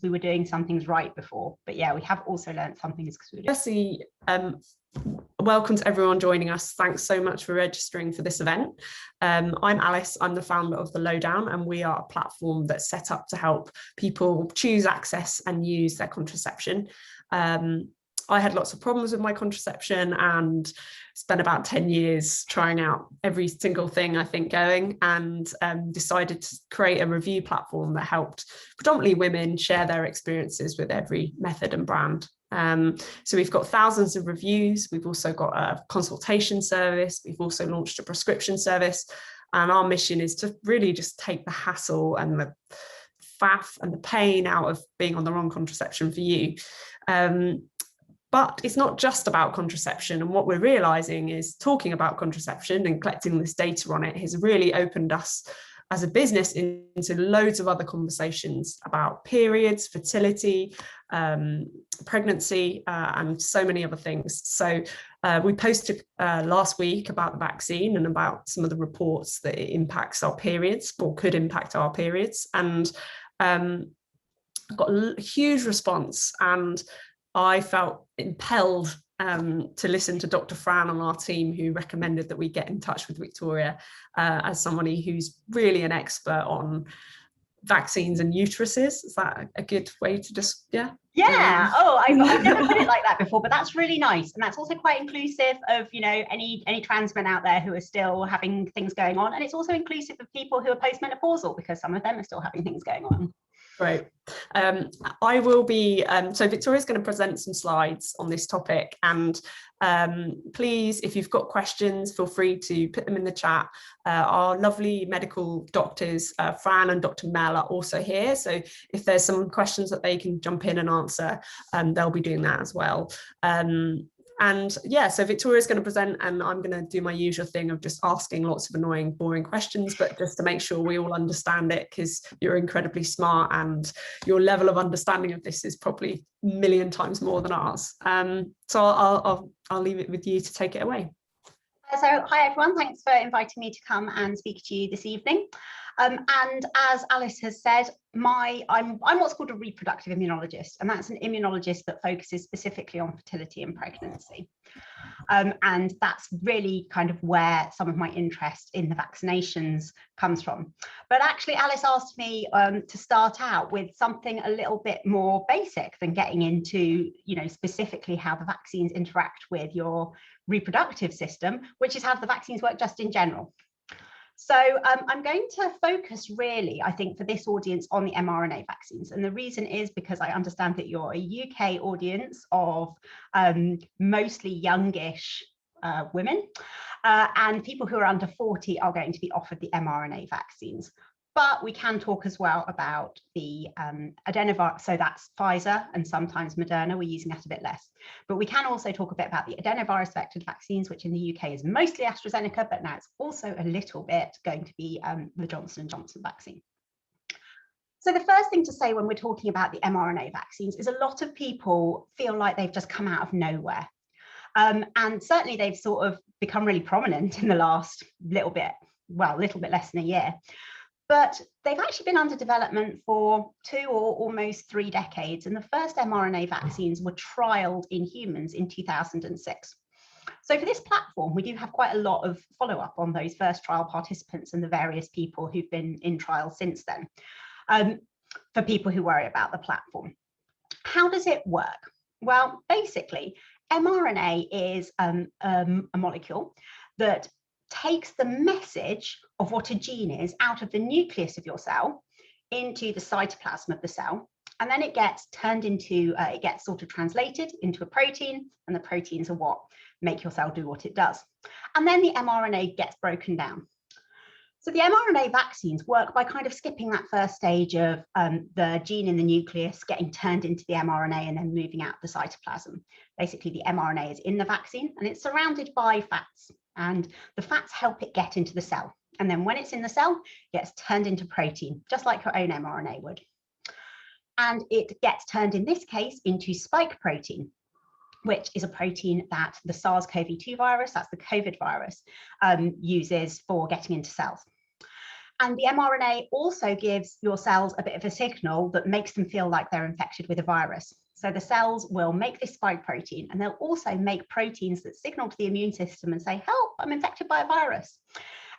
we were doing some things right before. But yeah, we have also learned some things because we were Firstly, welcome to everyone joining us. Thanks so much for registering for this event. I'm Alice, I'm the founder of The Lowdown, and we are a platform that's set up to help people choose, access and use their contraception. I had lots of problems with my contraception and spent about 10 years trying out every single thing I think going, and decided to create a review platform that helped predominantly women share their experiences with every method and brand. So we've got thousands of reviews. We've also got a consultation service. We've also launched a prescription service. And our mission is to really just take the hassle and the faff and the pain out of being on the wrong contraception for you. But it's not just about contraception. And what we're realizing is talking about contraception and collecting this data on it has really opened us as a business into loads of other conversations about periods, fertility, pregnancy, and so many other things. So we posted last week about the vaccine and about some of the reports that it impacts our periods or could impact our periods. And got a huge response, and I felt impelled to listen to Dr. Fran on our team, who recommended that we get in touch with Victoria as somebody who's really an expert on vaccines and uteruses. Is that a good way to just, yeah? Yeah. I've never put it like that before, but that's really nice. And that's also quite inclusive of, you know, any trans men out there who are still having things going on. And it's also inclusive of people who are postmenopausal, because some of them are still having things going on. Great. I will be, so Victoria's going to present some slides on this topic, and please, if you've got questions, feel free to put them in the chat. Our lovely medical doctors, Fran and Dr. Mel, are also here. So if there's some questions that they can jump in and answer, they'll be doing that as well. And yeah, so Victoria's going to present, and I'm going to do my usual thing of just asking lots of annoying, boring questions, but just to make sure we all understand it, because you're incredibly smart and your level of understanding of this is probably a million times more than ours. So I'll leave it with you to take it away. So hi everyone, thanks for inviting me to come and speak to you this evening. And as Alice has said, I'm what's called a reproductive immunologist, and that's an immunologist that focuses specifically on fertility and pregnancy. And that's really kind of where some of my interest in the vaccinations comes from. But actually, Alice asked me to start out with something a little bit more basic than getting into, you know, specifically how the vaccines interact with your reproductive system, which is how the vaccines work just in general. So I'm going to focus really, I think, for this audience on the mRNA vaccines. And the reason is because I understand that you're a UK audience of mostly youngish women, and people who are under 40 are going to be offered the mRNA vaccines. But we can talk as well about the adenovirus, so that's Pfizer and sometimes Moderna, we're using that a bit less. But we can also talk a bit about the adenovirus vectored vaccines, which in the UK is mostly AstraZeneca, but now it's also a little bit going to be the Johnson & Johnson vaccine. So the first thing to say when we're talking about the mRNA vaccines is a lot of people feel like they've just come out of nowhere. And certainly they've sort of become really prominent in the last little bit less than a year. But they've actually been under development for 2 or almost 3 decades. And the first mRNA vaccines were trialed in humans in 2006. So for this platform, we do have quite a lot of follow-up on those first trial participants and the various people who've been in trials since then, for people who worry about the platform. How does it work? Well, basically, mRNA is a molecule that takes the message of what a gene is out of the nucleus of your cell into the cytoplasm of the cell, and then it gets turned into, it gets sort of translated into a protein, and the proteins are what make your cell do what it does. And then the mRNA gets broken down. So the mRNA vaccines work by kind of skipping that first stage of the gene in the nucleus getting turned into the mRNA and then moving out the cytoplasm. Basically, the mRNA is in the vaccine and it's surrounded by fats, and the fats help it get into the cell. And then when it's in the cell, it gets turned into protein, just like your own mRNA would. And it gets turned, in this case, into spike protein, which is a protein that the SARS-CoV-2 virus, that's the COVID virus, uses for getting into cells. And the mRNA also gives your cells a bit of a signal that makes them feel like they're infected with a virus. So the cells will make this spike protein, and they'll also make proteins that signal to the immune system and say, help, I'm infected by a virus.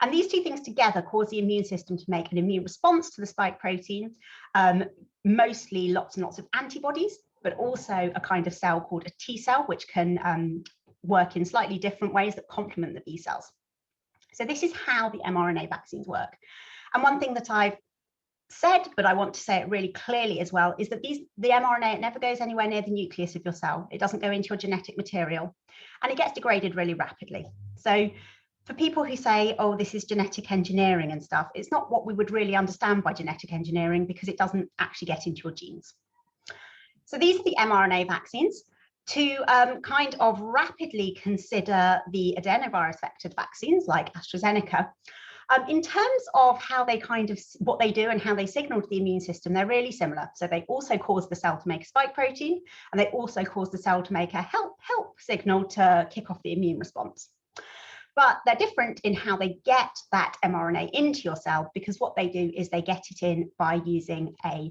And these two things together cause the immune system to make an immune response to the spike protein, mostly lots and lots of antibodies, but also a kind of cell called a T cell, which can work in slightly different ways that complement the B cells. So this is how the mRNA vaccines work. And one thing that I've said, but I want to say it really clearly as well, is that the mRNA, it never goes anywhere near the nucleus of your cell. It doesn't go into your genetic material, and it gets degraded really rapidly. So for people who say, oh, this is genetic engineering and stuff, it's not what we would really understand by genetic engineering, because it doesn't actually get into your genes. So these are the mRNA vaccines. To kind of rapidly consider the adenovirus vectored vaccines like AstraZeneca, in terms of how they what they do and how they signal to the immune system, they're really similar. So they also cause the cell to make a spike protein, and they also cause the cell to make a help signal to kick off the immune response. But they're different in how they get that mRNA into your cell, because what they do is they get it in by using an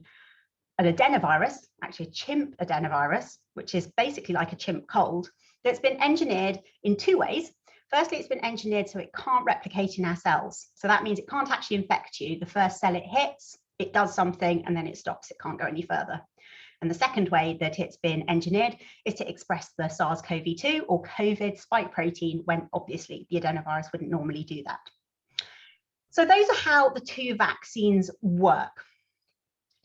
adenovirus, actually a chimp adenovirus, which is basically like a chimp cold, that's been engineered in two ways. Firstly, it's been engineered so it can't replicate in our cells. So that means it can't actually infect you. The first cell it hits, it does something, and then it stops. It can't go any further. And the second way that it's been engineered is to express the SARS-CoV-2 or COVID spike protein, when obviously the adenovirus wouldn't normally do that. So those are how the two vaccines work.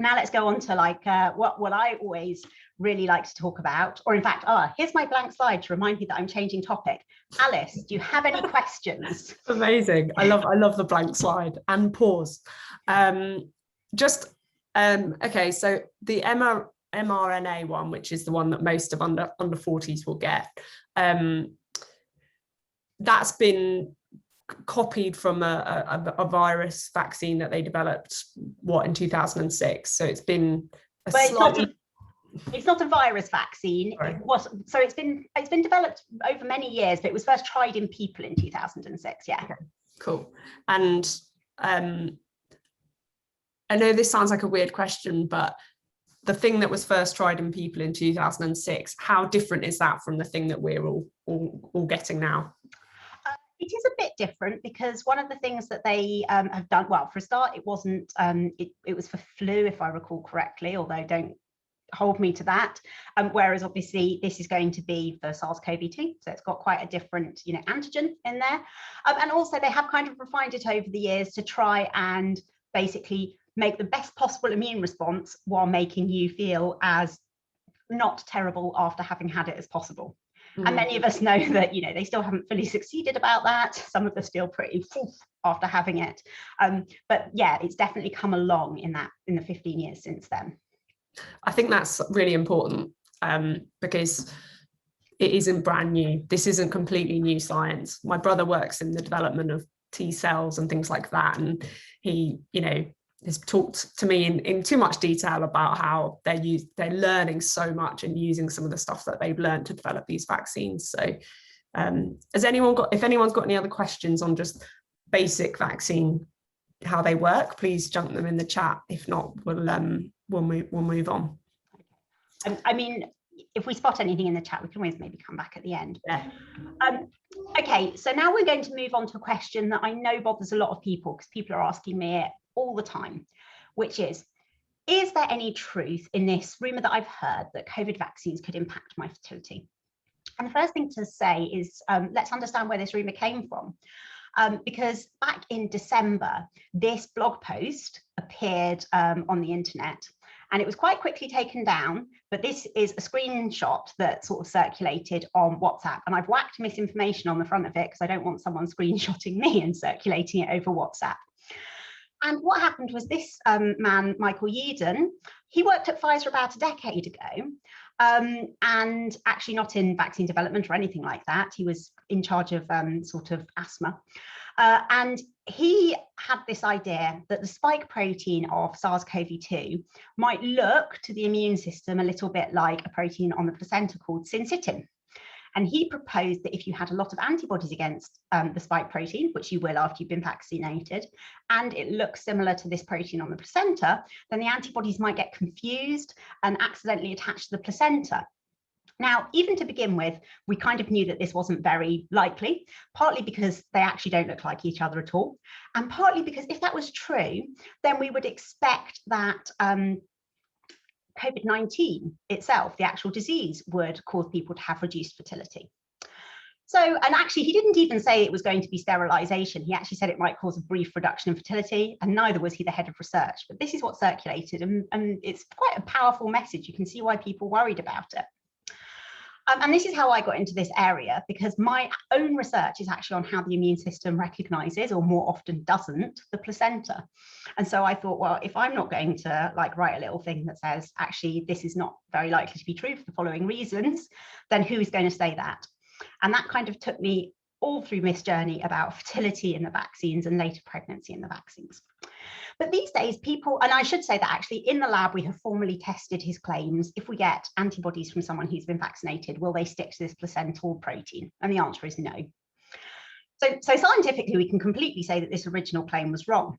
Now let's go on to like what I always really like to talk about, or in fact, here's my blank slide to remind you that I'm changing topic. Alice, do you have any questions? Amazing. I love the blank slide and pause. Okay, so the mRNA one, which is the one that most of under 40s will get, that's been copied from a virus vaccine that they developed in 2006. So it's been it's not a virus vaccine. It's been developed over many years, but it was first tried in people in 2006. Yeah. Okay, cool. And I know this sounds like a weird question, but the thing that was first tried in people in 2006, how different is that from the thing that we're all getting now? It is a bit different, because one of the things that they have done, well, for a start, it wasn't, it was for flu, if I recall correctly, although don't hold me to that. Whereas obviously this is going to be for SARS-CoV-2, so it's got quite a different, antigen in there. And also they have kind of refined it over the years to try and basically make the best possible immune response while making you feel as not terrible after having had it as possible. And many of us know that, they still haven't fully succeeded about that. Some of us feel pretty after having it. But yeah, it's definitely come along in the 15 years since then. I think that's really important, because it isn't brand new. This isn't completely new science. My brother works in the development of T cells and things like that. And he, has talked to me in too much detail about how they're learning so much and using some of the stuff that they've learned to develop these vaccines. So if anyone's got any other questions on just basic vaccine, how they work, please jump them in the chat. If not, we'll move on. I mean, if we spot anything in the chat, we can always maybe come back at the end. Yeah. Okay, so now we're going to move on to a question that I know bothers a lot of people, because people are asking me it all the time, which is there any truth in this rumor that I've heard that COVID vaccines could impact my fertility? And the first thing to say is, let's understand where this rumor came from. Because back in December, this blog post appeared on the internet, and it was quite quickly taken down, but this is a screenshot that sort of circulated on WhatsApp, and I've whacked misinformation on the front of it because I don't want someone screenshotting me and circulating it over WhatsApp. And what happened was this man, Michael Yeadon, he worked at Pfizer about a decade ago, and actually not in vaccine development or anything like that. He was in charge of sort of asthma. And he had this idea that the spike protein of SARS-CoV-2 might look to the immune system a little bit like a protein on the placenta called syncytin. And he proposed that if you had a lot of antibodies against the spike protein, which you will after you've been vaccinated, and it looks similar to this protein on the placenta, then the antibodies might get confused and accidentally attach to the placenta. Now, even to begin with, we kind of knew that this wasn't very likely, partly because they actually don't look like each other at all, and partly because if that was true, then we would expect that COVID-19 itself, the actual disease, would cause people to have reduced fertility. So, and actually he didn't even say it was going to be sterilization. He actually said it might cause a brief reduction in fertility, and neither was he the head of research. But this is what circulated, and it's quite a powerful message. You can see why people worried about it. And this is how I got into this area, because my own research is actually on how the immune system recognizes, or more often doesn't, the placenta. And so I thought, well, if I'm not going to write a little thing that says, actually, this is not very likely to be true for the following reasons, then who's going to say that? And that kind of took me all through this journey about fertility in the vaccines and later pregnancy in the vaccines. But these days people, and I should say that actually in the lab, we have formally tested his claims. If we get antibodies from someone who's been vaccinated, will they stick to this placental protein? And the answer is no. So scientifically, we can completely say that this original claim was wrong.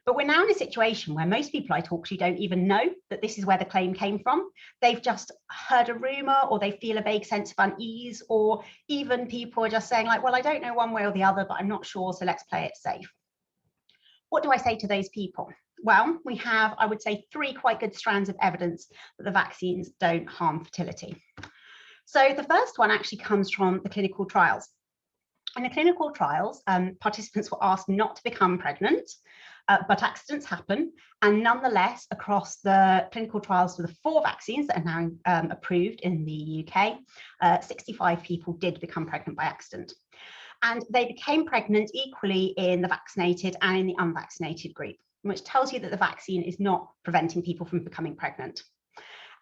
But we're now in a situation where most people I talk to don't even know that this is where the claim came from. They've just heard a rumor, or they feel a vague sense of unease, or even people are just saying well, I don't know one way or the other, but I'm not sure, so let's play it safe. What do I say to those people? Well, we have, I would say, 3 quite good strands of evidence that the vaccines don't harm fertility. So the first one actually comes from the clinical trials. In the clinical trials, participants were asked not to become pregnant, but accidents happen. And nonetheless, across the clinical trials for the 4 vaccines that are now approved in the UK, 65 people did become pregnant by accident. And they became pregnant equally in the vaccinated and in the unvaccinated group, which tells you that the vaccine is not preventing people from becoming pregnant.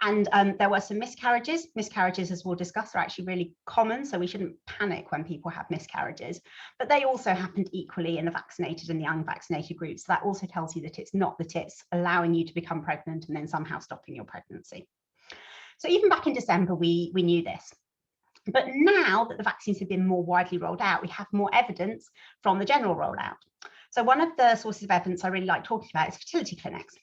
And there were some miscarriages. Miscarriages, as we'll discuss, are actually really common, so we shouldn't panic when people have miscarriages. But they also happened equally in the vaccinated and the unvaccinated groups. So that also tells you that it's not that it's allowing you to become pregnant and then somehow stopping your pregnancy. So even back in December, we knew this. But now that the vaccines have been more widely rolled out, we have more evidence from the general rollout. So one of the sources of evidence I really like talking about is fertility clinics.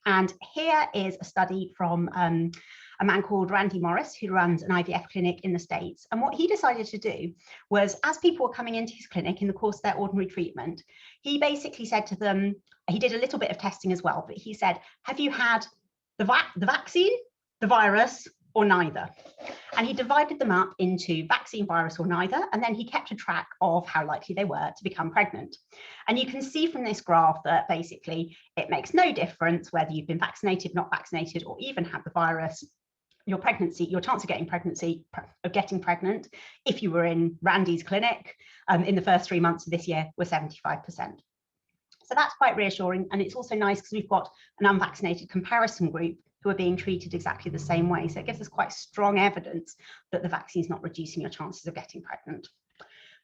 And here is a study from a man called Randy Morris, who runs an IVF clinic in the States. And what he decided to do was, as people were coming into his clinic in the course of their ordinary treatment, he basically said to them, he did a little bit of testing as well, but he said, have you had the vaccine, the virus, or neither? And he divided them up into vaccine, virus, or neither, and then he kept a track of how likely they were to become pregnant. And you can see from this graph that basically it makes no difference whether you've been vaccinated, not vaccinated, or even had the virus. Your pregnancy, your chance of getting pregnant, if you were in Randy's clinic in the first 3 months of this year, were 75%. So that's quite reassuring, and it's also nice because we've got an unvaccinated comparison group who are being treated exactly the same way. So it gives us quite strong evidence that the vaccine is not reducing your chances of getting pregnant.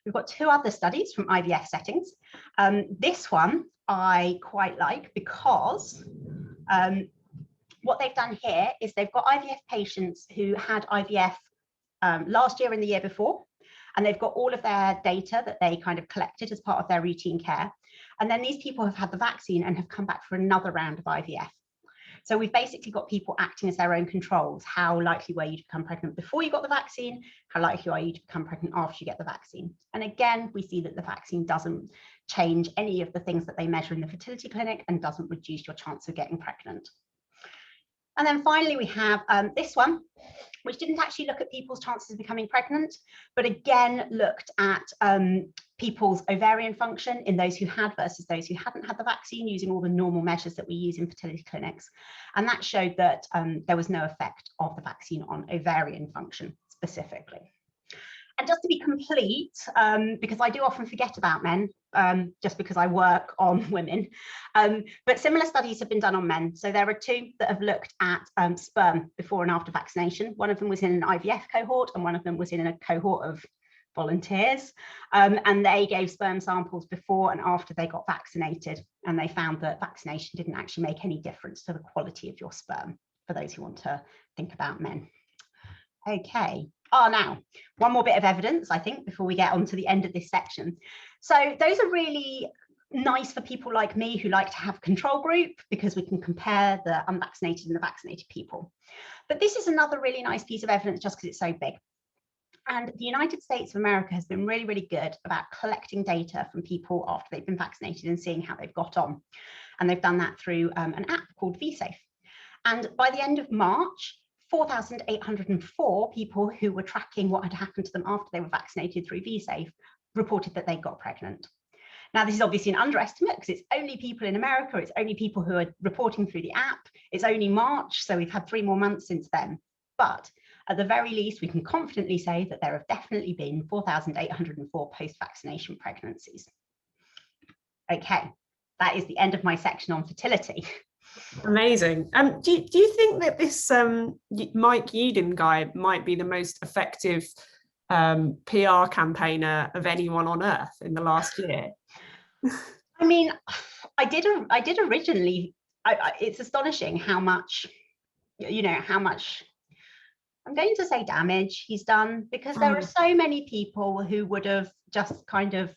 We've got 2 other studies from IVF settings. This one I quite like because what they've done here is they've got IVF patients who had IVF last year and the year before, and they've got all of their data that they kind of collected as part of their routine care. And then these people have had the vaccine and have come back for another round of IVF. So we've basically got people acting as their own controls. How likely were you to become pregnant before you got the vaccine? How likely are you to become pregnant after you get the vaccine? And again, we see that the vaccine doesn't change any of the things that they measure in the fertility clinic and doesn't reduce your chance of getting pregnant. And then finally, we have this one, which didn't actually look at people's chances of becoming pregnant, but again looked at people's ovarian function in those who had versus those who hadn't had the vaccine, using all the normal measures that we use in fertility clinics. And that showed that there was no effect of the vaccine on ovarian function specifically. And just to be complete, because I do often forget about men, just because I work on women, but similar studies have been done on men. So there are 2 that have looked at sperm before and after vaccination. One of them was in an IVF cohort and one of them was in a cohort of volunteers. And they gave sperm samples before and after they got vaccinated. And they found that vaccination didn't actually make any difference to the quality of your sperm, for those who want to think about men. Okay. Now, one more bit of evidence, I think, before we get on to the end of this section. So those are really nice for people like me who like to have a control group, because we can compare the unvaccinated and the vaccinated people. But this is another really nice piece of evidence just because it's so big. And the United States of America has been really, really good about collecting data from people after they've been vaccinated and seeing how they've got on. And they've done that through an app called vSafe. And by the end of March, 4,804 people who were tracking what had happened to them after they were vaccinated through vSafe reported that they got pregnant. Now, this is obviously an underestimate because it's only people in America, it's only people who are reporting through the app, it's only March, so we've had 3 more months since then. But at the very least, we can confidently say that there have definitely been 4,804 post-vaccination pregnancies. Okay, that is the end of my section on fertility. Amazing. Do you think that this Mike Yeadon guy might be the most effective PR campaigner of anyone on earth in the last year? I mean, I did originally. It's astonishing how much, how much, I'm going to say damage he's done, because there are so many people who would have just kind of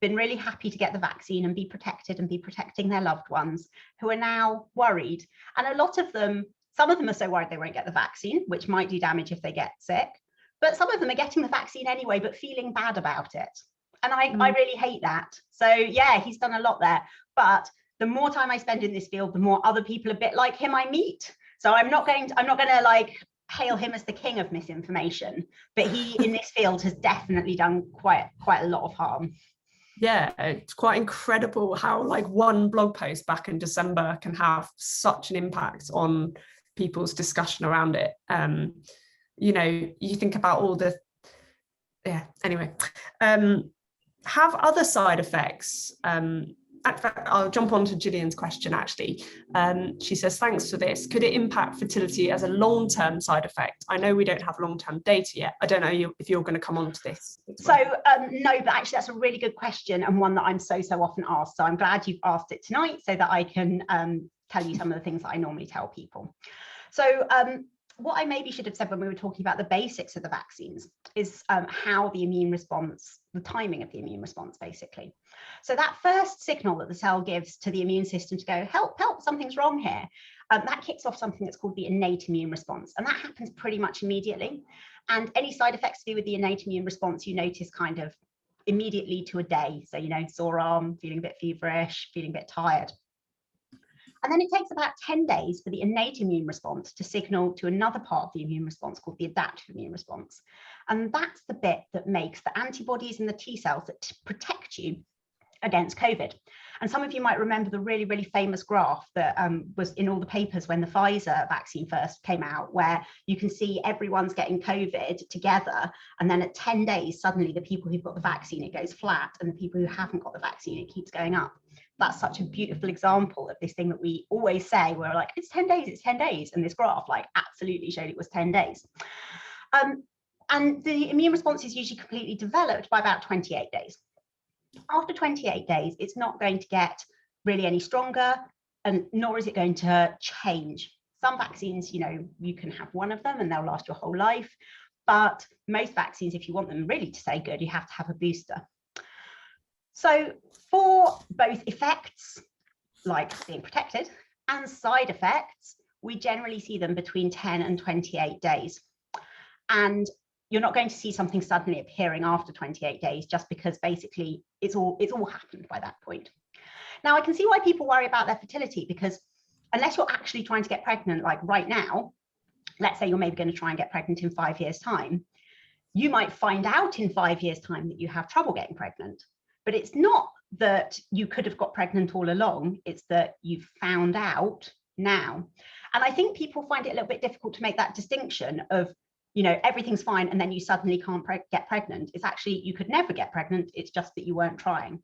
been really happy to get the vaccine and be protected and be protecting their loved ones, who are now worried. And a lot of them, some of them are so worried they won't get the vaccine, which might do damage if they get sick. But some of them are getting the vaccine anyway, but feeling bad about it. And I really hate that. So yeah, he's done a lot there. But the more time I spend in this field, the more other people a bit like him I meet. So I'm not going to like hail him as the king of misinformation, but he in this field has definitely done quite a lot of harm. Yeah, it's quite incredible how like one blog post back in December can have such an impact on people's discussion around it. You think about all the, anyway, have other side effects. In fact, I'll jump on to Gillian's question actually. She says, thanks for this. Could it impact fertility as a long-term side effect? I know we don't have long-term data yet. I don't know if you're going to come on to this. So no, but actually that's a really good question, and one that I'm so often asked. So I'm glad you've asked it tonight so that I can tell you some of the things that I normally tell people. So what I maybe should have said when we were talking about the basics of the vaccines is how the immune response, the timing of the immune response, basically. So that first signal that the cell gives to the immune system to go, help, something's wrong here, that kicks off something that's called the innate immune response. And that happens pretty much immediately. And any side effects to do with the innate immune response, you notice kind of immediately to a day. So, sore arm, feeling a bit feverish, feeling a bit tired. And then it takes about 10 days for the innate immune response to signal to another part of the immune response called the adaptive immune response. And that's the bit that makes the antibodies and the T cells that protect you against COVID. And some of you might remember the really, really famous graph that was in all the papers when the Pfizer vaccine first came out, where you can see everyone's getting COVID together. And then at 10 days, suddenly the people who've got the vaccine, it goes flat. And the people who haven't got the vaccine, it keeps going up. That's such a beautiful example of this thing that we always say. We're like, it's 10 days, it's 10 days. And this graph like absolutely showed it was 10 days. And the immune response is usually completely developed by about 28 days. After 28 days, it's not going to get really any stronger, and nor is it going to change. Some vaccines, you can have one of them and they'll last your whole life. But most vaccines, if you want them really to stay good, you have to have a booster. So for both effects, like being protected, and side effects, we generally see them between 10 and 28 days. And you're not going to see something suddenly appearing after 28 days, just because basically it's all happened by that point. Now, I can see why people worry about their fertility, because unless you're actually trying to get pregnant, like right now, let's say you're maybe going to try and get pregnant in 5 years' time, you might find out in 5 years' time that you have trouble getting pregnant. But it's not that you could have got pregnant all along, it's that you've found out now. And I think people find it a little bit difficult to make that distinction of, everything's fine and then you suddenly can't get pregnant. It's actually, you could never get pregnant, it's just that you weren't trying.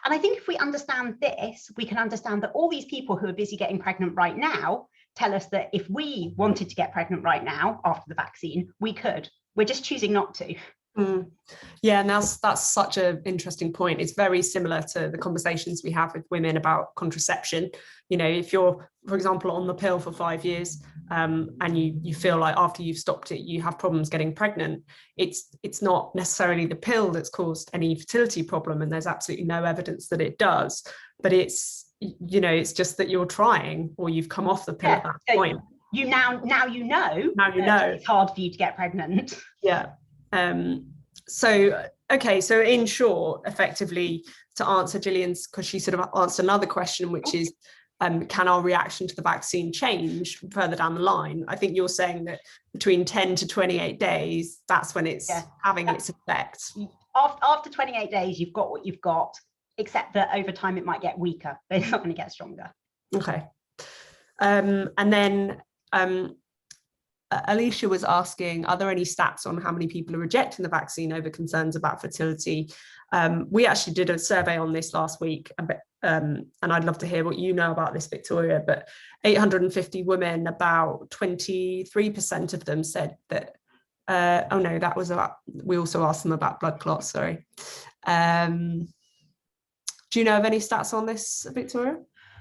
And I think if we understand this, we can understand that all these people who are busy getting pregnant right now tell us that if we wanted to get pregnant right now after the vaccine, we could. We're just choosing not to. Mm. Yeah, and that's such an interesting point. It's very similar to the conversations we have with women about contraception. You know, if you're, for example, on the pill for 5 years, and you feel like after you've stopped it, you have problems getting pregnant, it's not necessarily the pill that's caused any fertility problem, and there's absolutely no evidence that it does. But it's, you know, it's just that you're trying, or you've come off the pill at that point. You now you know it's hard for you to get pregnant. Yeah. So, okay, so in short, effectively, to answer Gillian's, because she sort of answered another question, which is, can our reaction to the vaccine change further down the line? I think you're saying that between 10 to 28 days, that's when it's having its effect. After 28 days, you've got what you've got, except that over time it might get weaker, but it's not going to get stronger. Okay. And then Alicia was asking, are there any stats on how many people are rejecting the vaccine over concerns about fertility? We actually did a survey on this last week, and I'd love to hear what you know about this, Victoria, but 850 women, about 23% of them said that, oh no, that was about, we also asked them about blood clots, sorry. Do you know of any stats on this, Victoria?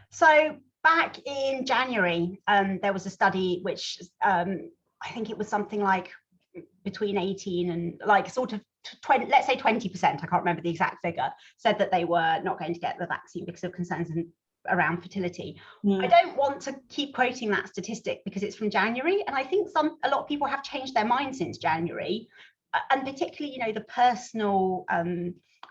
So back in January, there was a study which I think it was something like between 18 and like sort of 20, let's say 20%, I can't remember the exact figure, said that they were not going to get the vaccine because of concerns around fertility. I don't want to keep quoting that statistic because it's from January, and I think a lot of people have changed their mind since January, and particularly, you know, the personal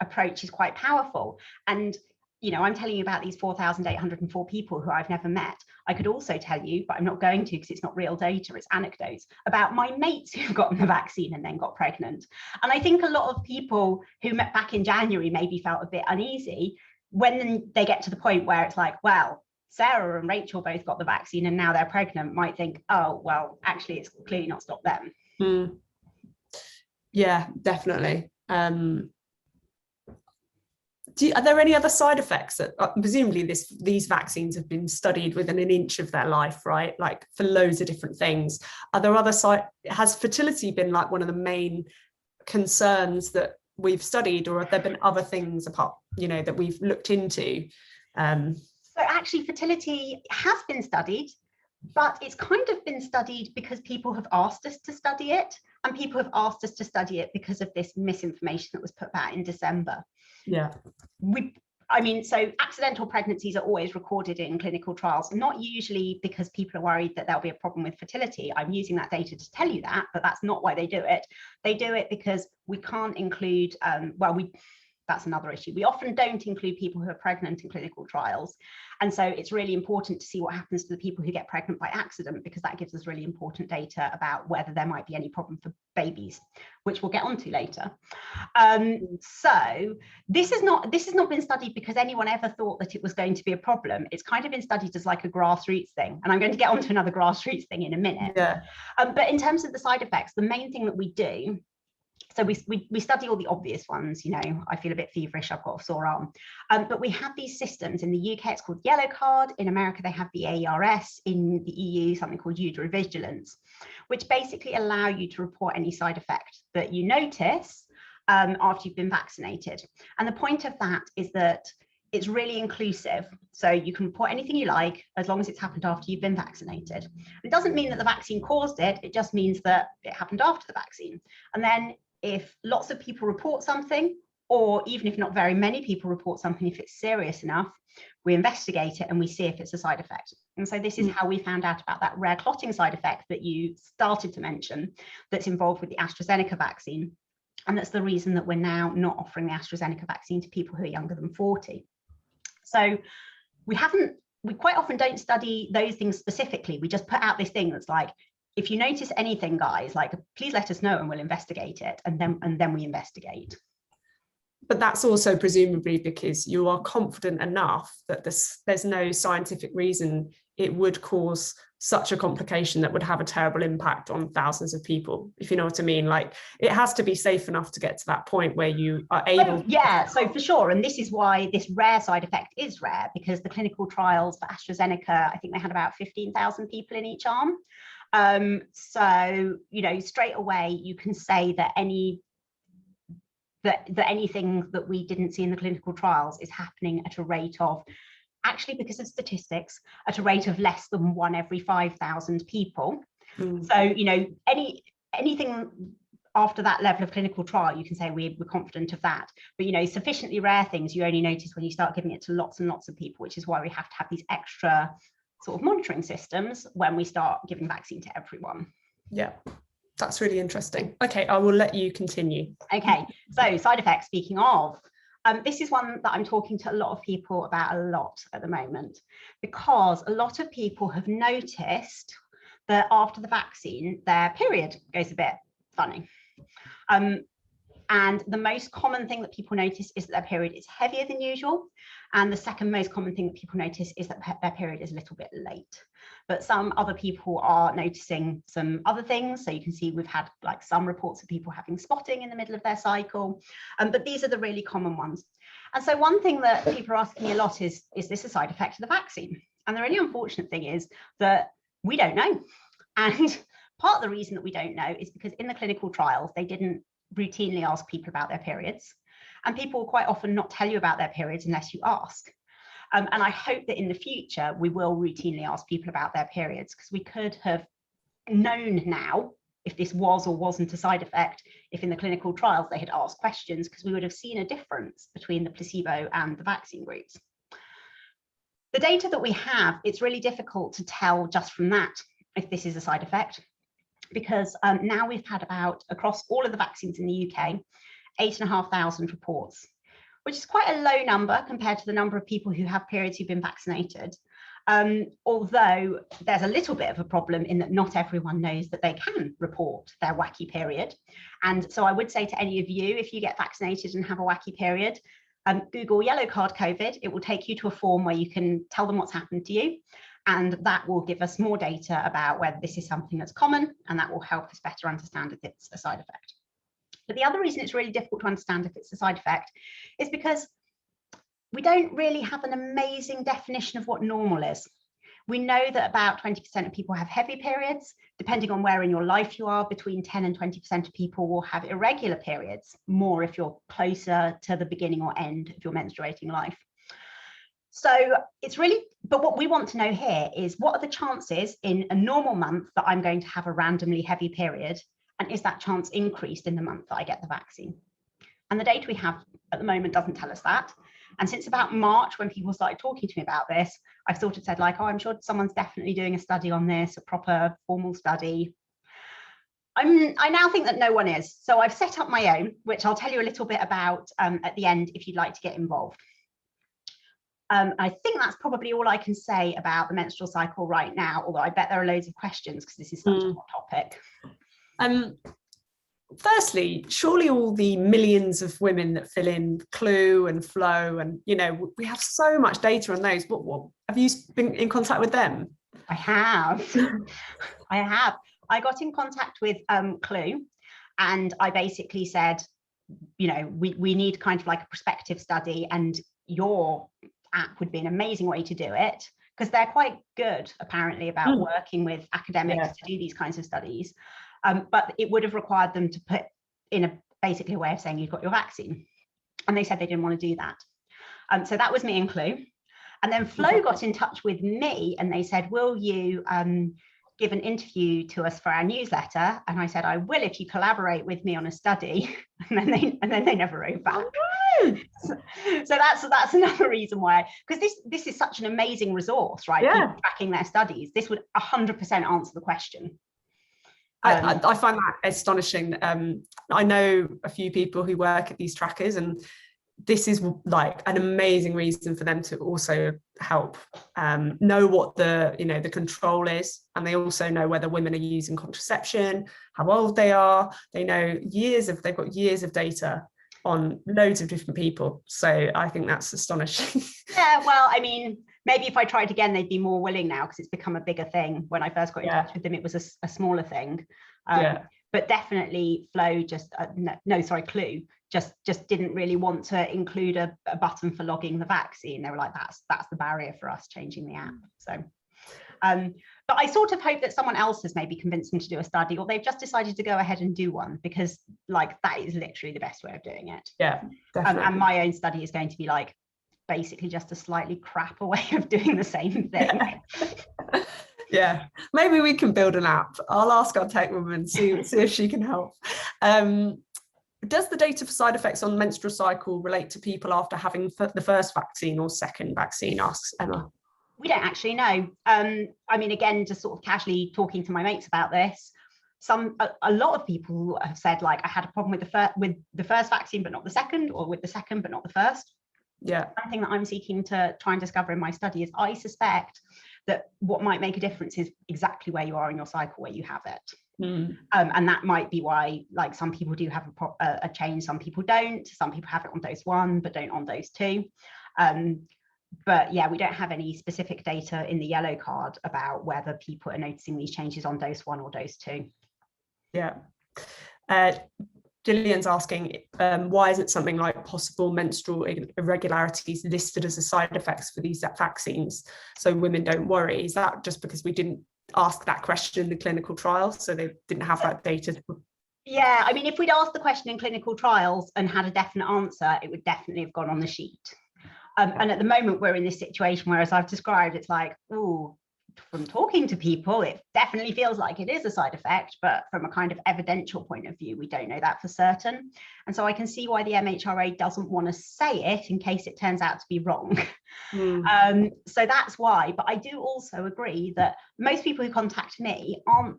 approach is quite powerful. And you know, I'm telling you about these 4,804 people who I've never met. I could also tell you, but I'm not going to because it's not real data, it's anecdotes, about my mates who've gotten the vaccine and then got pregnant. And I think a lot of people who met back in January maybe felt a bit uneasy when they get to the point where it's like, well, Sarah and Rachel both got the vaccine and now they're pregnant, might think, oh, well, actually, it's clearly not stopped them. Yeah, definitely. Are there any other side effects that presumably these vaccines have been studied within an inch of their life, right? Like for loads of different things. Are there other has fertility been like one of the main concerns that we've studied, or have there been other things apart, you know, that we've looked into? So actually fertility has been studied, but it's kind of been studied because people have asked us to study it, and people have asked us to study it because of this misinformation that was put out in December. Yeah. I mean, so accidental pregnancies are always recorded in clinical trials, not usually because people are worried that there'll be a problem with fertility. I'm using that data to tell you that, but that's not why they do it. They do it because we can't include, that's another issue. We often don't include people who are pregnant in clinical trials. And so it's really important to see what happens to the people who get pregnant by accident, because that gives us really important data about whether there might be any problem for babies, which we'll get onto later. So this has not been studied because anyone ever thought that it was going to be a problem. It's kind of been studied as like a grassroots thing. And I'm going to get onto another grassroots thing in a minute. Yeah. But in terms of the side effects, the main thing that we do, so we study all the obvious ones, you know, I feel a bit feverish, I've got a sore arm. But we have these systems. In the UK, it's called Yellow Card. In America, they have the AERS. In the EU, something called EudraVigilance, which basically allow you to report any side effect that you notice after you've been vaccinated. And the point of that is that it's really inclusive. So you can report anything you like, as long as it's happened after you've been vaccinated. It doesn't mean that the vaccine caused it. It just means that it happened after the vaccine. And then if lots of people report something, or even if not very many people report something, if it's serious enough, we investigate it and we see if it's a side effect. And so this is how we found out about that rare clotting side effect that you started to mention, that's involved with the AstraZeneca vaccine. And that's the reason that we're now not offering the AstraZeneca vaccine to people who are younger than 40. So we quite often don't study those things specifically. We just put out this thing that's like, if you notice anything, guys, like, please let us know and we'll investigate it. And then we investigate. But that's also presumably because you are confident enough that there's no scientific reason it would cause such a complication that would have a terrible impact on thousands of people, if you know what I mean. Like, it has to be safe enough to get to that point where you are able. Yeah, so for sure. And this is why this rare side effect is rare, because the clinical trials for AstraZeneca, I think they had about 15,000 people in each arm. So, you know, straight away, you can say that any that anything that we didn't see in the clinical trials is happening at a rate of, actually because of statistics, at a rate of less than 1 every 5,000 people. So, you know, anything after that level of clinical trial, you can say we're confident of that. But, you know, sufficiently rare things you only notice when you start giving it to lots and lots of people, which is why we have to have these extra sort of monitoring systems when we start giving vaccine to everyone. Yeah, that's really interesting. Okay, I will let you continue. Okay, so side effects, speaking of, this is one that I'm talking to a lot of people about a lot at the moment, because a lot of people have noticed that after the vaccine, their period goes a bit funny. And the most common thing that people notice is that their period is heavier than usual. And the second most common thing that people notice is that their period is a little bit late. But some other people are noticing some other things. So you can see we've had like some reports of people having spotting in the middle of their cycle. But these are the really common ones. And so one thing that people are asking me a lot is this a side effect of the vaccine? And the really unfortunate thing is that we don't know. And part of the reason that we don't know is because in the clinical trials, they didn't routinely ask people about their periods. And people will quite often not tell you about their periods unless you ask. And I hope that in the future, we will routinely ask people about their periods, because we could have known now if this was or wasn't a side effect, if in the clinical trials they had asked questions, because we would have seen a difference between the placebo and the vaccine groups. The data that we have, it's really difficult to tell just from that if this is a side effect, because now we've had about, across all of the vaccines in the UK, 8,500 reports, which is quite a low number compared to the number of people who have periods who've been vaccinated. Although there's a little bit of a problem in that not everyone knows that they can report their wacky period. And so I would say to any of you, if you get vaccinated and have a wacky period, Google yellow card COVID. It will take you to a form where you can tell them what's happened to you. And that will give us more data about whether this is something that's common, and that will help us better understand if it's a side effect. But the other reason it's really difficult to understand if it's a side effect is because we don't really have an amazing definition of what normal is. We know that about 20% of people have heavy periods. Depending on where in your life you are, between 10 and 20% of people will have irregular periods, more if you're closer to the beginning or end of your menstruating life. So it's really, but what we want to know here is, what are the chances in a normal month that I'm going to have a randomly heavy period? And is that chance increased in the month that I get the vaccine? And the data we have at the moment doesn't tell us that. And since about March, when people started talking to me about this, I've sort of said like, oh, I'm sure someone's definitely doing a study on this, a proper formal study. I now think that no one is. So I've set up my own, which I'll tell you a little bit about at the end if you'd like to get involved. I think that's probably all I can say about the menstrual cycle right now, although I bet there are loads of questions because this is such a hot topic. Firstly, surely all the millions of women that fill in Clue and Flow, and you know, we have so much data on those. What have you been in contact with them? I have. I got in contact with Clue, and I basically said, you know, we need kind of like a prospective study, and your app would be an amazing way to do it, because they're quite good apparently about working with academics to do these kinds of studies. But it would have required them to put in basically a way of saying you've got your vaccine. And they said they didn't want to do that. So that was me and Clue. And then Flow got in touch with me and they said, will you give an interview to us for our newsletter? And I said, I will if you collaborate with me on a study. And then they never wrote back. So that's another reason why, because this is such an amazing resource, right? People tracking their studies. This would 100% answer the question. I find that astonishing. I know a few people who work at these trackers, and this is like an amazing reason for them to also help know what the control is, and they also know whether women are using contraception, how old they are. They know they've got years of data on loads of different people. So I think that's astonishing. Yeah, well, I mean, maybe if I tried again, they'd be more willing now because it's become a bigger thing. When I first got in touch with them, it was a smaller thing. But definitely Flow Clue just didn't really want to include a button for logging the vaccine. They were like, that's the barrier for us changing the app. So But I sort of hope that someone else has maybe convinced them to do a study, or they've just decided to go ahead and do one, because like that is literally the best way of doing it. Yeah, definitely. And my own study is going to be like basically just a slightly crapper way of doing the same thing. Yeah, maybe we can build an app. I'll ask our tech woman, see if she can help. Does the data for side effects on menstrual cycle relate to people after having the first vaccine or second vaccine, asks Emma. We don't actually know. I mean, again, just sort of casually talking to my mates about this, a lot of people have said, like, I had a problem with the first vaccine but not the second, or with the second but not the first. Yeah. Something that I'm seeking to try and discover in my study is, I suspect that what might make a difference is exactly where you are in your cycle, where you have it. And that might be why, like, some people do have a change, some people don't. Some people have it on dose 1 but don't on dose 2. But yeah, we don't have any specific data in the yellow card about whether people are noticing these changes on dose 1 or dose 2. Yeah. Gillian's asking, why isn't something like possible menstrual irregularities listed as a side effects for these vaccines, so women don't worry? Is that just because we didn't ask that question in the clinical trials, so they didn't have that data? Yeah, I mean, if we'd asked the question in clinical trials and had a definite answer, it would definitely have gone on the sheet. And at the moment, we're in this situation where, as I've described, it's like, oh, from talking to people, it definitely feels like it is a side effect, but from a kind of evidential point of view, we don't know that for certain. And so I can see why the MHRA doesn't want to say it in case it turns out to be wrong. So that's why. But I do also agree that most people who contact me aren't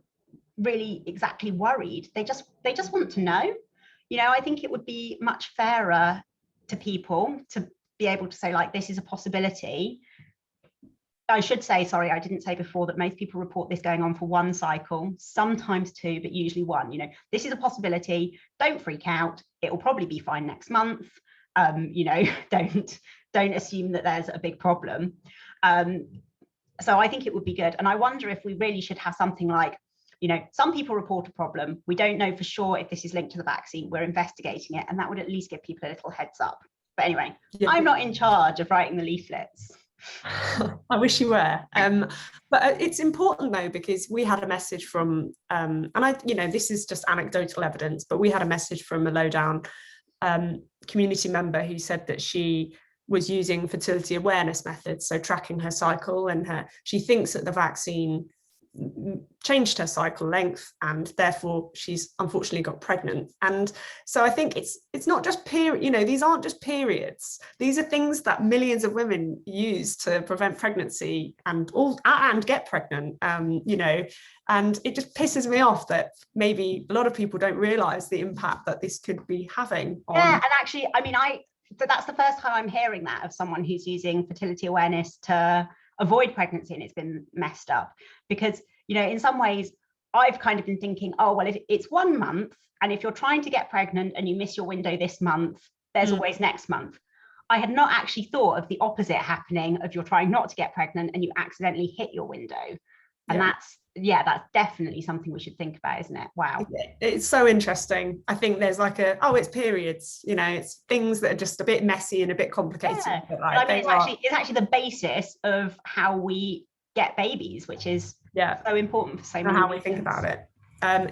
really exactly worried. They just want to know. You know, I think it would be much fairer to people to be able to say, like, this is a possibility. I should say, sorry, I didn't say before, that most people report this going on for 1 cycle, sometimes 2, but usually 1. You know, this is a possibility. Don't freak out. It will probably be fine next month. You know, don't assume that there's a big problem. So I think it would be good. And I wonder if we really should have something like, you know, some people report a problem. We don't know for sure if this is linked to the vaccine. We're investigating it. And that would at least give people a little heads up. But anyway, yeah. I'm not in charge of writing the leaflets. I wish you were. But it's important though, because we had a message from, and I, you know, this is just anecdotal evidence, but we had a message from a Lowdown community member who said that she was using fertility awareness methods, so tracking her cycle, and she thinks that the vaccine changed her cycle length, and therefore she's unfortunately got pregnant. And so I think it's not just period, you know, these aren't just periods, these are things that millions of women use to prevent pregnancy and get pregnant, you know, and it just pisses me off that maybe a lot of people don't realize the impact that this could be having on... Yeah, and actually, I mean, that's the first time I'm hearing that of someone who's using fertility awareness to avoid pregnancy and it's been messed up. Because, you know, in some ways I've kind of been thinking, oh, well, if it's 1 month, and if you're trying to get pregnant and you miss your window this month, there's always next month. I had not actually thought of the opposite happening, of you're trying not to get pregnant and you accidentally hit your window. And that's definitely something we should think about, isn't it? Wow. It's so interesting. I think there's like it's periods, you know, it's things that are just a bit messy and a bit complicated. Yeah. But like, I mean, it's actually the basis of how we get babies, which is so important for so many how reasons. We think about it.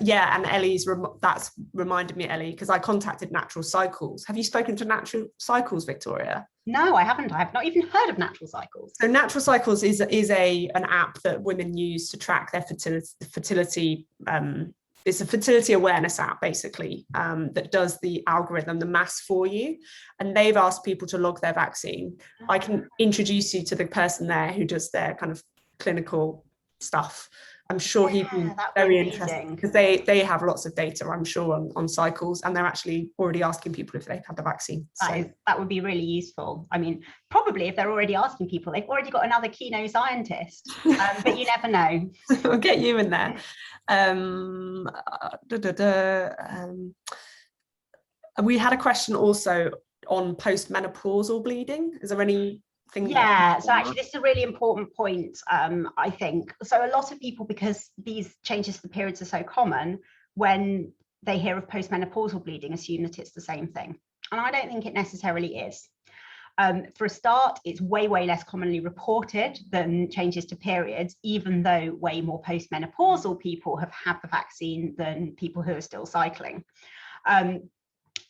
Yeah, and Ellie's that's reminded me, Ellie, because I contacted Natural Cycles. Have you spoken to Natural Cycles, Victoria? No, I haven't. I have not even heard of Natural Cycles. So Natural Cycles is an app that women use to track their fertility. It's a fertility awareness app, basically, that does the algorithm, the maths for you. And they've asked people to log their vaccine. I can introduce you to the person there who does their kind of clinical stuff. I'm sure he'd be very interested, because they have lots of data, I'm sure, on cycles, and they're actually already asking people if they've had the vaccine. That would be really useful. I mean, probably if they're already asking people, they've already got another keynote scientist, but you never know. We'll get you in there. We had a question also on postmenopausal bleeding. Is there any... Yeah, so actually this is a really important point, I think. So a lot of people, because these changes to the periods are so common, when they hear of postmenopausal bleeding, assume that it's the same thing. And I don't think it necessarily is. For a start, it's way less commonly reported than changes to periods, even though way more postmenopausal people have had the vaccine than people who are still cycling.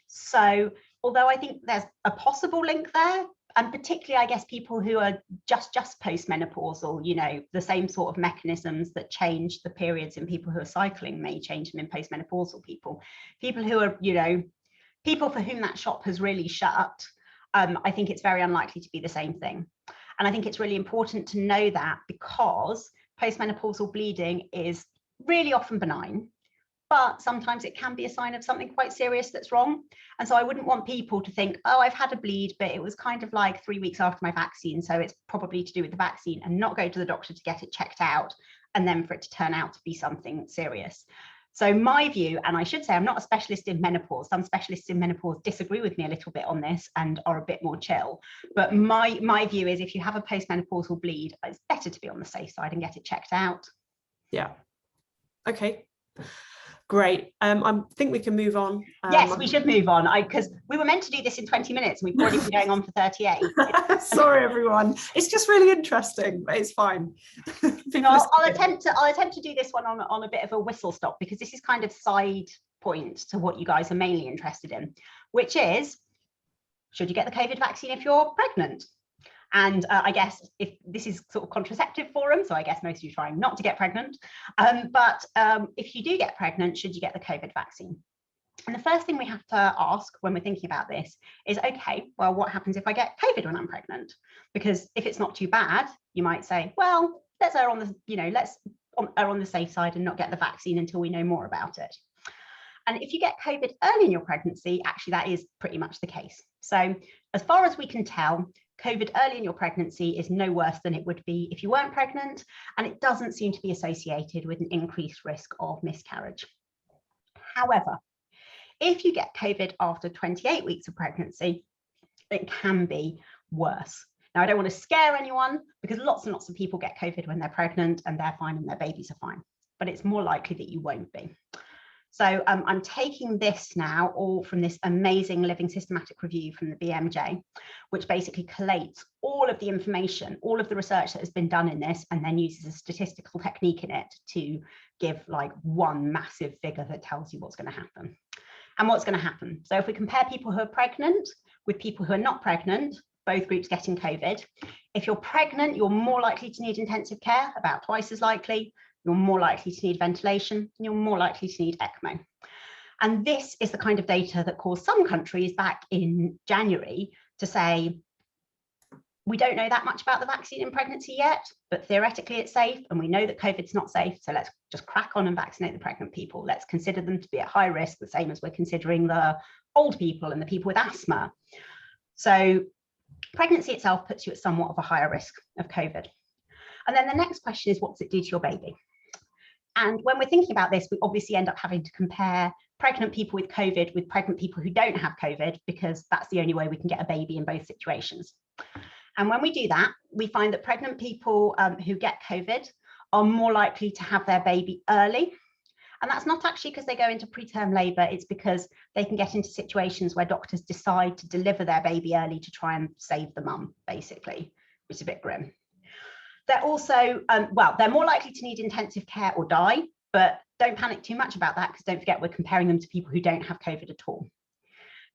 So although I think there's a possible link there, and particularly, I guess, people who are just postmenopausal, you know, the same sort of mechanisms that change the periods in people who are cycling may change them in postmenopausal people. People who are, you know, people for whom that shop has really shut, I think it's very unlikely to be the same thing. And I think it's really important to know that, because postmenopausal bleeding is really often benign, but sometimes it can be a sign of something quite serious that's wrong. And so I wouldn't want people to think, oh, I've had a bleed, but it was kind of like 3 weeks after my vaccine, so it's probably to do with the vaccine, and not go to the doctor to get it checked out, and then for it to turn out to be something serious. So my view, and I should say I'm not a specialist in menopause, some specialists in menopause disagree with me a little bit on this and are a bit more chill, but my view is if you have a postmenopausal bleed, it's better to be on the safe side and get it checked out. Yeah. Okay. Great. I think we can move on. Yes, we should move on, because we were meant to do this in 20 minutes and we've already been going on for 38. Sorry, everyone. It's just really interesting, but it's fine. I'll attempt to do this one on a bit of a whistle stop, because this is kind of side point to what you guys are mainly interested in, which is, should you get the COVID vaccine if you're pregnant? And I guess if this is sort of contraceptive forum, so I guess most of you are trying not to get pregnant. But if you do get pregnant, should you get the COVID vaccine? And the first thing we have to ask when we're thinking about this is, okay, well, what happens if I get COVID when I'm pregnant? Because if it's not too bad, you might say, well, let's err on the, you know, let's err on the safe side and not get the vaccine until we know more about it. And if you get COVID early in your pregnancy, actually that is pretty much the case. So as far as we can tell, COVID early in your pregnancy is no worse than it would be if you weren't pregnant, and it doesn't seem to be associated with an increased risk of miscarriage. However, if you get COVID after 28 weeks of pregnancy, it can be worse. Now, I don't want to scare anyone, because lots and lots of people get COVID when they're pregnant and they're fine and their babies are fine, but it's more likely that you won't be. So I'm taking this now all from this amazing living systematic review from the BMJ, which basically collates all of the information, all of the research that has been done in this, and then uses a statistical technique in it to give like one massive figure that tells you what's going to happen. And what's going to happen. So if we compare people who are pregnant with people who are not pregnant, both groups getting COVID, if you're pregnant, you're more likely to need intensive care, about twice as likely. You're more likely to need ventilation, and you're more likely to need ECMO. And this is the kind of data that caused some countries back in January to say, we don't know that much about the vaccine in pregnancy yet, but theoretically it's safe, and we know that COVID's not safe, so let's just crack on and vaccinate the pregnant people. Let's consider them to be at high risk, the same as we're considering the old people and the people with asthma. So pregnancy itself puts you at somewhat of a higher risk of COVID. And then the next question is, what does it do to your baby? And when we're thinking about this, we obviously end up having to compare pregnant people with COVID with pregnant people who don't have COVID, because that's the only way we can get a baby in both situations. And when we do that, we find that pregnant people who get COVID are more likely to have their baby early. And that's not actually because they go into preterm labour, it's because they can get into situations where doctors decide to deliver their baby early to try and save the mum, basically, which is a bit grim. They're also, well, they're more likely to need intensive care or die, but don't panic too much about that, because don't forget we're comparing them to people who don't have COVID at all.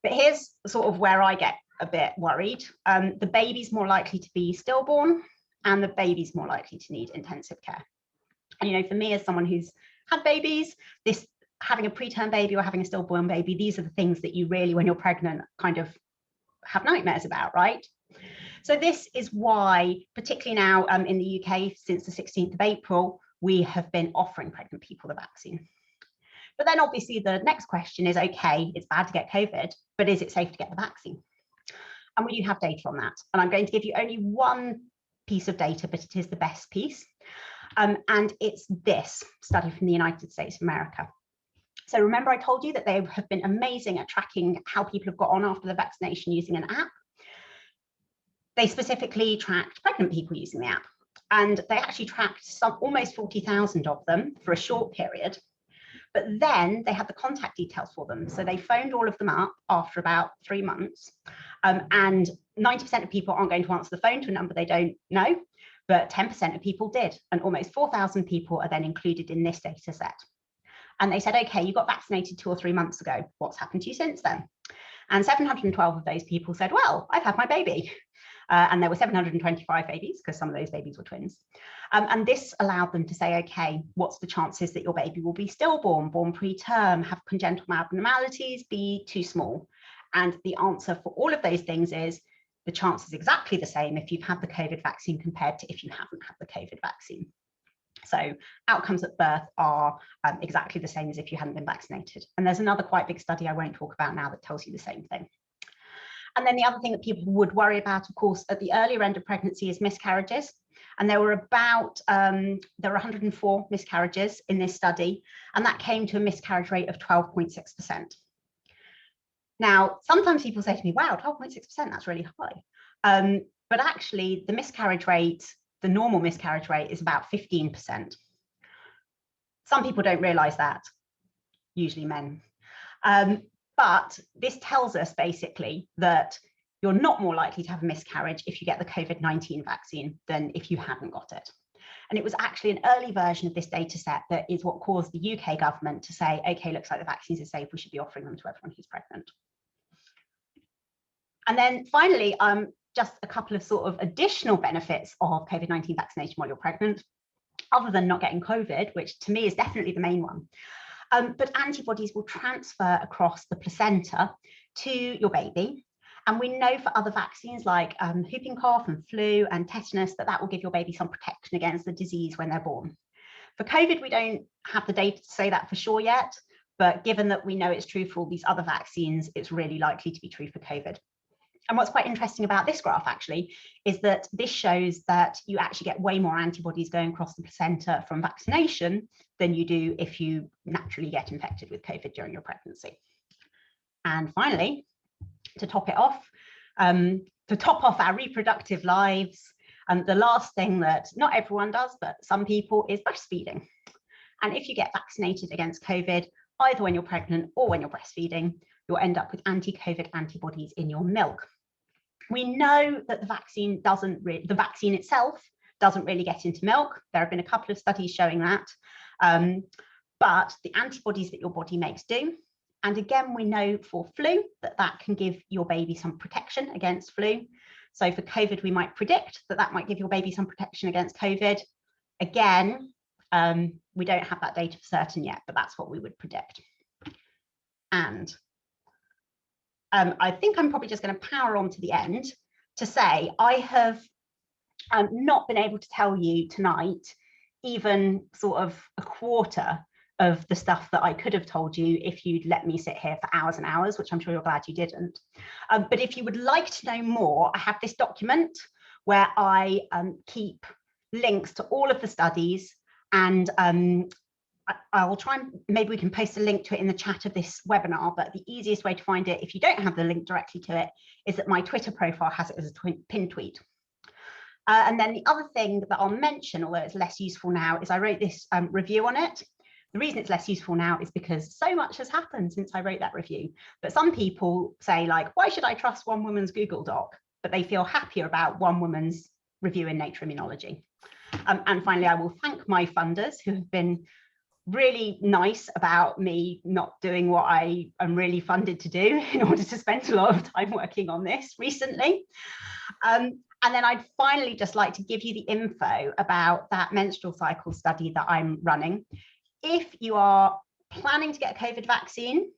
But here's sort of where I get a bit worried. The baby's more likely to be stillborn, and the baby's more likely to need intensive care. And, you know, for me as someone who's had babies, this having a preterm baby or having a stillborn baby, these are the things that you really, when you're pregnant, kind of have nightmares about, right? So this is why, particularly now in the UK, since the 16th of April, we have been offering pregnant people the vaccine. But then obviously the next question is, okay, it's bad to get COVID, but is it safe to get the vaccine? And we do have data on that. And I'm going to give you only one piece of data, but it is the best piece. And it's this study from the United States of America. So remember I told you that they have been amazing at tracking how people have got on after the vaccination using an app. They specifically tracked pregnant people using the app, and they actually tracked almost 40,000 of them for a short period. But then they had the contact details for them. So they phoned all of them up after about 3 months. And 90% of people aren't going to answer the phone to a number they don't know, but 10% of people did. And almost 4,000 people are then included in this data set. And they said, okay, you got vaccinated 2 or 3 months ago. What's happened to you since then? And 712 of those people said, well, I've had my baby. And there were 725 babies because some of those babies were twins. And this allowed them to say, okay, what's the chances that your baby will be stillborn, born preterm, have congenital abnormalities, be too small? And the answer for all of those things is the chance is exactly the same if you've had the COVID vaccine compared to if you haven't had the COVID vaccine. So outcomes at birth are exactly the same as if you hadn't been vaccinated. And there's another quite big study I won't talk about now that tells you the same thing. And then the other thing that people would worry about, of course, at the earlier end of pregnancy is miscarriages. And there were about, there were 104 miscarriages in this study, and that came to a miscarriage rate of 12.6%. Now, sometimes people say to me, wow, 12.6%, that's really high. But actually the miscarriage rate, the normal miscarriage rate is about 15%. Some people don't realize that, usually men. But this tells us basically that you're not more likely to have a miscarriage if you get the COVID-19 vaccine than if you hadn't got it. And it was actually an early version of this data set that is what caused the UK government to say, okay, looks like the vaccines are safe, we should be offering them to everyone who's pregnant. And then finally, just a couple of sort of additional benefits of COVID-19 vaccination while you're pregnant, other than not getting COVID, which to me is definitely the main one. But antibodies will transfer across the placenta to your baby. And we know for other vaccines like whooping cough and flu and tetanus that will give your baby some protection against the disease when they're born. For COVID, we don't have the data to say that for sure yet, but given that we know it's true for all these other vaccines, it's really likely to be true for COVID. And what's quite interesting about this graph actually is that this shows that you actually get way more antibodies going across the placenta from vaccination than you do if you naturally get infected with COVID during your pregnancy. And finally, to top off our reproductive lives, the last thing that not everyone does, but some people, is breastfeeding. And if you get vaccinated against COVID, either when you're pregnant or when you're breastfeeding, you'll end up with anti-COVID antibodies in your milk. We know that the vaccine itself doesn't really get into milk. There have been a couple of studies showing that, but the antibodies that your body makes do. And again, we know for flu that can give your baby some protection against flu. So for COVID, we might predict that might give your baby some protection against COVID. Again, we don't have that data for certain yet, but that's what we would predict. And I think I'm probably just going to power on to the end to say I have not been able to tell you tonight even sort of a quarter of the stuff that I could have told you if you'd let me sit here for hours and hours, which I'm sure you're glad you didn't. But if you would like to know more, I have this document where I keep links to all of the studies, and I'll try and maybe we can post a link to it in the chat of this webinar, but the easiest way to find it, if you don't have the link directly to it, is that my Twitter profile has it as a pinned tweet. And then the other thing that I'll mention, although it's less useful now, is I wrote this review on it. The reason it's less useful now is because so much has happened since I wrote that review. But some people say, like, why should I trust one woman's Google Doc? But they feel happier about one woman's review in Nature Immunology. And finally, I will thank my funders who have been really nice about me not doing what I am really funded to do in order to spend a lot of time working on this recently. And then I'd finally just like to give you the info about that menstrual cycle study that I'm running. If you are planning to get a COVID vaccine,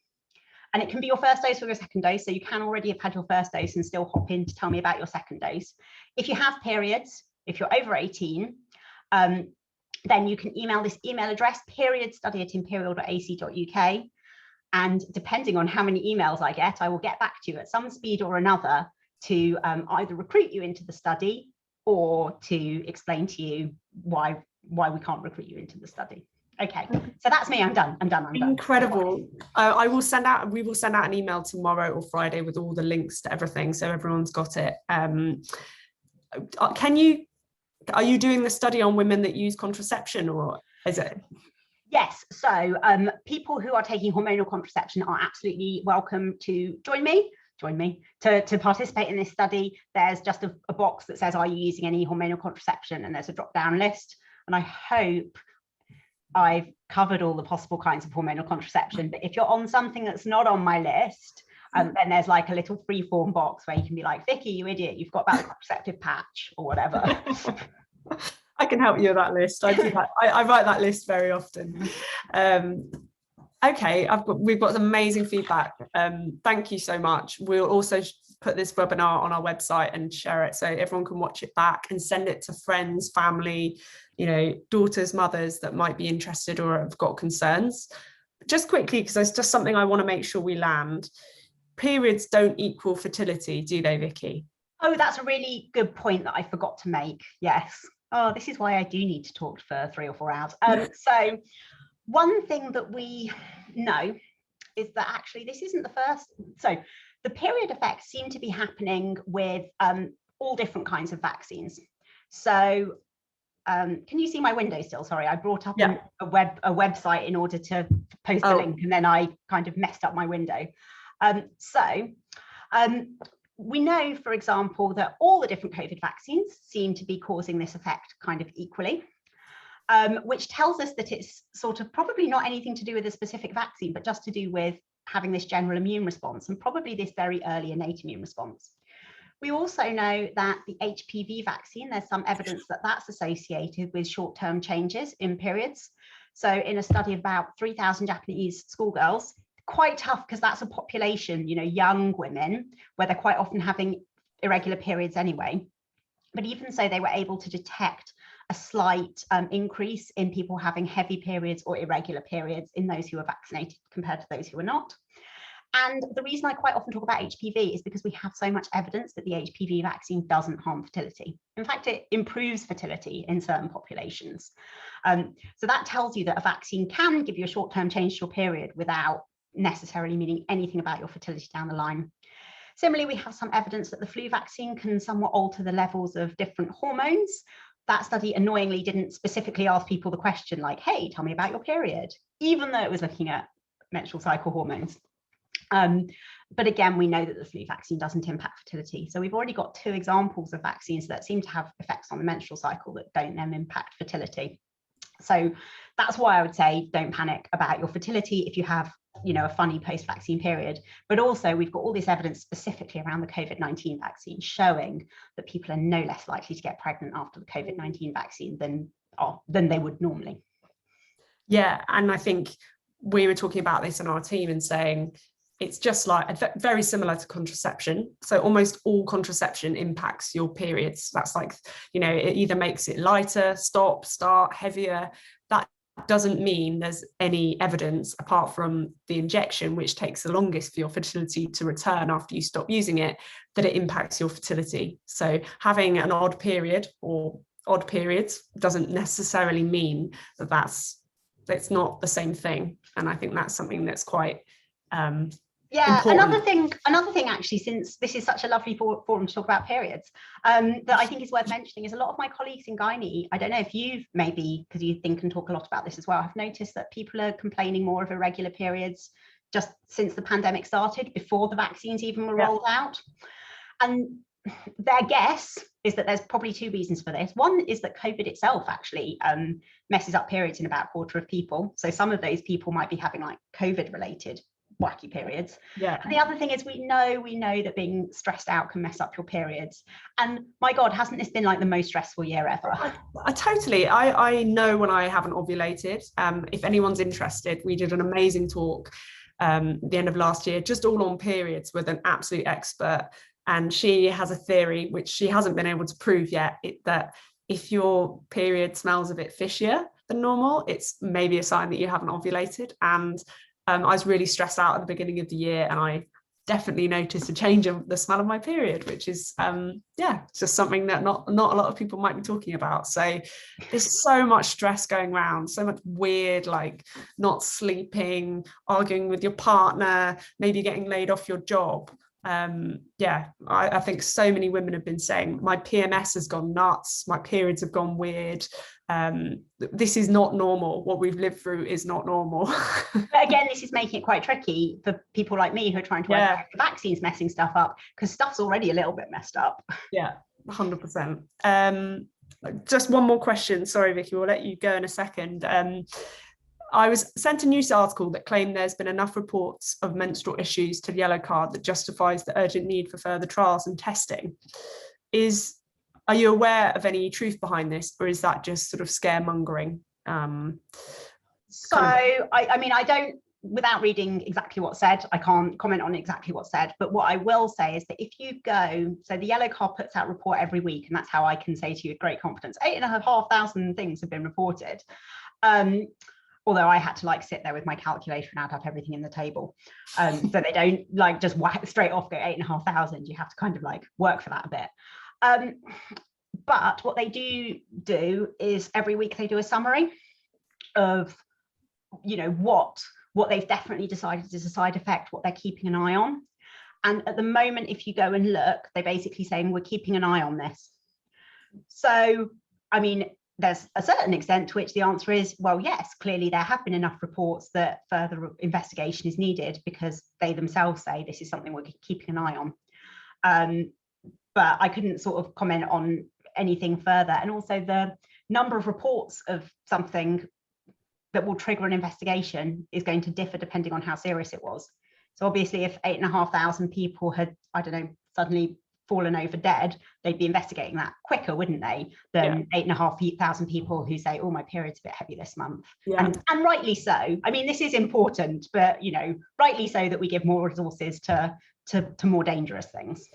and it can be your first dose or your second dose, so you can already have had your first dose and still hop in to tell me about your second dose. If you have periods, if you're over 18, then you can email this email address, periodstudy@imperial.ac.uk. And depending on how many emails I get, I will get back to you at some speed or another to either recruit you into the study or to explain to you why we can't recruit you into the study. Okay, so that's me. I'm done. Incredible. We will send out an email tomorrow or Friday with all the links to everything, so everyone's got it. Are you doing the study on women that use contraception, or is it? Yes, so people who are taking hormonal contraception are absolutely welcome to join me to participate in this study. There's just a box that says, are you using any hormonal contraception? And there's a drop-down list. And I hope I've covered all the possible kinds of hormonal contraception. But if you're on something that's not on my list, then there's like a little free form box where you can be like, Vicky, you idiot, you've got about the contraceptive patch or whatever. I can help you with that list. I do that. I write that list very often. Okay, we've got amazing feedback. Thank you so much. We'll also put this webinar on our website and share it so everyone can watch it back and send it to friends, family, daughters, mothers that might be interested or have got concerns. Just quickly, because there's just something I want to make sure we land. Periods don't equal fertility, do they, Vicky? Oh, that's a really good point that I forgot to make. Yes. Oh, this is why I do need to talk for 3 or 4 hours. So one thing that we know is that actually this isn't the first. So the period effects seem to be happening with all different kinds of vaccines. So can you see my window still? Sorry, I brought up a website in order to post the link, and then I kind of messed up my window. We know, for example, that all the different COVID vaccines seem to be causing this effect kind of equally, which tells us that it's sort of probably not anything to do with a specific vaccine, but just to do with having this general immune response and probably this very early innate immune response. We also know that the HPV vaccine, there's some evidence that that's associated with short-term changes in periods. So in a study of about 3,000 Japanese schoolgirls, quite tough because that's a population, young women, where they're quite often having irregular periods anyway. But even so, they were able to detect a slight increase in people having heavy periods or irregular periods in those who were vaccinated compared to those who were not. And the reason I quite often talk about HPV is because we have so much evidence that the HPV vaccine doesn't harm fertility. In fact, it improves fertility in certain populations. So that tells you that a vaccine can give you a short-term change to your period without necessarily meaning anything about your fertility down the line. Similarly, we have some evidence that the flu vaccine can somewhat alter the levels of different hormones. That study annoyingly didn't specifically ask people the question like, hey, tell me about your period, even though it was looking at menstrual cycle hormones. But again, we know that the flu vaccine doesn't impact fertility. So we've already got 2 examples of vaccines that seem to have effects on the menstrual cycle that don't then impact fertility. So that's why I would say don't panic about your fertility if you have a funny post-vaccine period. But also we've got all this evidence specifically around the COVID-19 vaccine showing that people are no less likely to get pregnant after the COVID-19 vaccine than they would normally. Yeah, and I think we were talking about this in our team and saying it's just like very similar to contraception. So almost all contraception impacts your periods. That's like, it either makes it lighter, start, heavier. That doesn't mean there's any evidence apart from the injection, which takes the longest for your fertility to return after you stop using it, that it impacts your fertility. So having an odd period or odd periods doesn't necessarily mean that it's not the same thing. And I think that's something that's quite important. Another thing actually, since this is such a lovely forum to talk about periods, that I think is worth mentioning is a lot of my colleagues in gynae, I don't know if you've maybe, because you think and talk a lot about this as well, I've noticed that people are complaining more of irregular periods just since the pandemic started, before the vaccines even were rolled out. And their guess is that there's probably 2 reasons for this. One is that COVID itself actually messes up periods in about a quarter of people. So some of those people might be having like COVID related wacky periods. Yeah. And the other thing is we know that being stressed out can mess up your periods. And my God, hasn't this been like the most stressful year ever? I totally. I know when I haven't ovulated. If anyone's interested, we did an amazing talk at the end of last year, just all on periods with an absolute expert. And she has a theory, which she hasn't been able to prove yet, that if your period smells a bit fishier than normal, it's maybe a sign that you haven't ovulated. And I was really stressed out at the beginning of the year, and I definitely noticed a change in the smell of my period, which is, it's just something that not a lot of people might be talking about. So there's so much stress going around, so much weird, like not sleeping, arguing with your partner, maybe getting laid off your job. Yeah, I think so many women have been saying my PMS has gone nuts, my periods have gone weird. This is not normal. What we've lived through is not normal. But again, this is making it quite tricky for people like me who are trying to work out if the vaccine's messing stuff up, because stuff's already a little bit messed up. Yeah, 100%. Just one more question. Sorry, Vicky, we'll let you go in a second. I was sent a news article that claimed there's been enough reports of menstrual issues to the yellow card that justifies the urgent need for further trials and testing. Are you aware of any truth behind this, or is that just sort of scaremongering? I mean, I don't, without reading exactly what's said, I can't comment on exactly what's said, but what I will say is that if you go, so the yellow card puts out a report every week, and that's how I can say to you with great confidence, 8,500 things have been reported. Although I had to like sit there with my calculator and add up everything in the table. So they don't like just whack straight off go 8,500. You have to kind of like work for that a bit. But what they do is every week they do a summary of, you know, what they've definitely decided is a side effect, what they're keeping an eye on. And at the moment, if you go and look, they're basically saying we're keeping an eye on this. So, I mean, there's a certain extent to which the answer is, well, yes, clearly there have been enough reports that further investigation is needed, because they themselves say this is something we're keeping an eye on. But I couldn't sort of comment on anything further. And also the number of reports of something that will trigger an investigation is going to differ depending on how serious it was. So obviously if 8,500 people had, I don't know, suddenly fallen over dead, they'd be investigating that quicker, wouldn't they, than 8,500 people who say, oh, my period's a bit heavy this month. And rightly so. I mean, this is important, but, you know, rightly so that we give more resources to more dangerous things.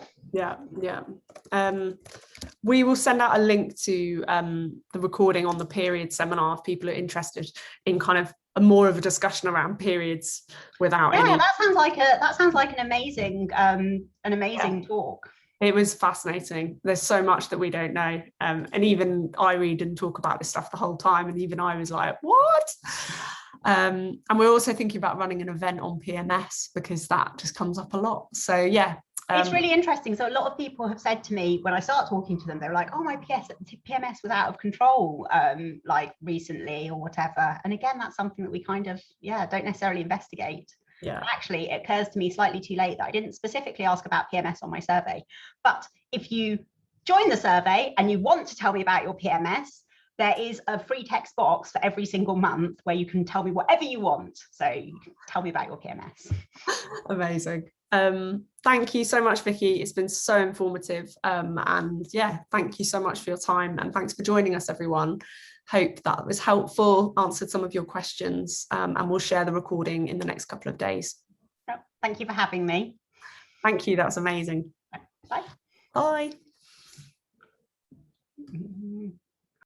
We will send out a link to the recording on the period seminar if people are interested in kind of more of a discussion around periods without any. That sounds like an amazing talk. It was fascinating. There's so much that we don't know. And even I read and talk about this stuff the whole time. And even I was like, what? And we're also thinking about running an event on PMS, because that just comes up a lot. So yeah. It's really interesting. So a lot of people have said to me when I start talking to them, they're like, oh, my PMS was out of control, like recently or whatever. And again, that's something that we kind of, don't necessarily investigate. Actually, it occurs to me slightly too late that I didn't specifically ask about PMS on my survey. But if you join the survey and you want to tell me about your PMS, there is a free text box for every single month where you can tell me whatever you want. So you can tell me about your PMS. Amazing. Thank you so much, Vicky. It's been so informative. And yeah, thank you so much for your time, and thanks for joining us, everyone. Hope that was helpful, answered some of your questions, and we'll share the recording in the next couple of days. Thank you for having me. Thank you. That's amazing. Bye. Bye.